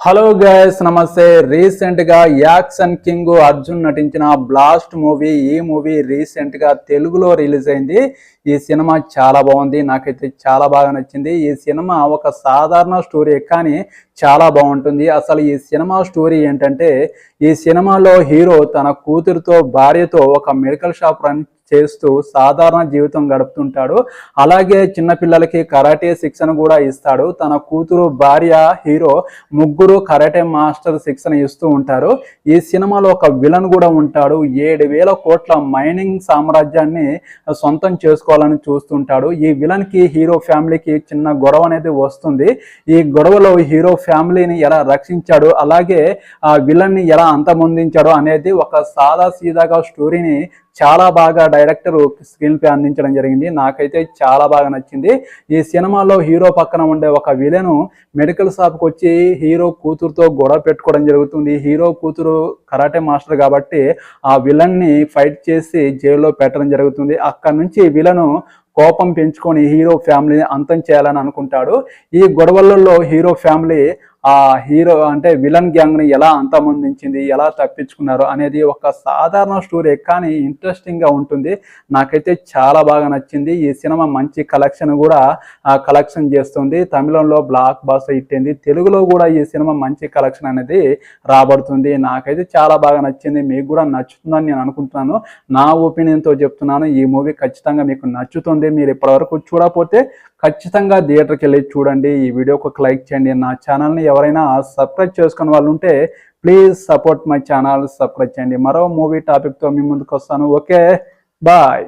Hello guys నమస్తే. Recent గా action king Arjun నటించిన బ్లాస్ట్ మూవీ ఈ మూవీ రీసెంట్ గా తెలుగులో రిలీజ్ అయింది. ఈ సినిమా చాలా బాగుంది, నాకైతే చాలా బాగా నచ్చింది. ఈ సినిమా ఒక సాధారణ స్టోరీ కానీ చాలా బాగుంటుంది. అసలు ఈ సినిమా స్టోరీ ఏంటంటే, ఈ సినిమాలో హీరో తన కూతురుతో భార్యతో ఒక మెడికల్ షాప్ రన్ చేస్తూ సాధారణ జీవితం గడుపుతుంటాడు. అలాగే చిన్నపిల్లలకి కరాటే శిక్షణ కూడా ఇస్తాడు. తన కూతురు భార్య హీరో ముగ్గురు కరాటే మాస్టర్ శిక్షణ ఇస్తూ ఉంటారు. ఈ సినిమాలో ఒక విలన్ కూడా ఉంటాడు. 7,000 కోట్ల మైనింగ్ సామ్రాజ్యాన్ని సొంతం చేసుకోవాలని చూస్తుంటాడు. ఈ విలన్ కి హీరో ఫ్యామిలీకి చిన్న గొడవ అనేది వస్తుంది. ఈ గొడవలో హీరో ఫ్యామిలీని ఎలా రక్షించాడు, అలాగే ఆ విలన్ ని ఎలా అంతమొందించాడు అనేది ఒక సాదా సీదాగా స్టోరీని చాలా బాగా డైరెక్టర్ స్క్రీన్ ప్లే అందించడం జరిగింది. నాకైతే చాలా బాగా నచ్చింది. ఈ సినిమాలో హీరో పక్కన ఉండే ఒక విలన్ మెడికల్ షాప్కి వచ్చి హీరో కూతురుతో గొడవ పెట్టుకోవడం జరుగుతుంది. హీరో కూతురు కరాటే మాస్టర్ కాబట్టి ఆ విలన్ని ఫైట్ చేసి జైల్లో పెట్టడం జరుగుతుంది. అక్కడ నుంచి విలను కోపం పెంచుకొని హీరో ఫ్యామిలీని అంతం చేయాలని అనుకుంటాడు. ఈ గొడవలలో హీరో ఫ్యామిలీ ఆ హీరో అంటే విలన్ గ్యాంగ్ ని ఎలా అంతమొందించింది, ఎలా తప్పించుకున్నారు అనేది ఒక సాధారణ స్టోరీ కానీ ఇంట్రెస్టింగ్ గా ఉంటుంది. నాకైతే చాలా బాగా నచ్చింది. ఈ సినిమా మంచి కలెక్షన్ కూడా కలెక్షన్ చేస్తుంది. తమిళంలో బ్లాక్ బాస్టర్ హిట్ అయింది. తెలుగులో కూడా ఈ సినిమా మంచి కలెక్షన్ అనేది రాబడుతుంది. నాకైతే చాలా బాగా నచ్చింది. మీకు కూడా నచ్చుతుందని నేను అనుకుంటున్నాను. నా ఒపీనియన్తో చెప్తున్నాను, ఈ మూవీ ఖచ్చితంగా మీకు నచ్చుతుంది. మీరు ఇప్పటివరకు చూడకపోతే ఖచ్చితంగా థియేటర్కి వెళ్ళి చూడండి. ఈ వీడియోకి ఒక లైక్ చేయండి. నా ఛానల్ని ఎవరైనా సబ్స్క్రైబ్ చేసుకునే వాళ్ళు ఉంటే please support my channel, subscribe చేయండి. మరో మూవీ టాపిక్తో మీ ముందుకు వస్తాను. Okay, bye.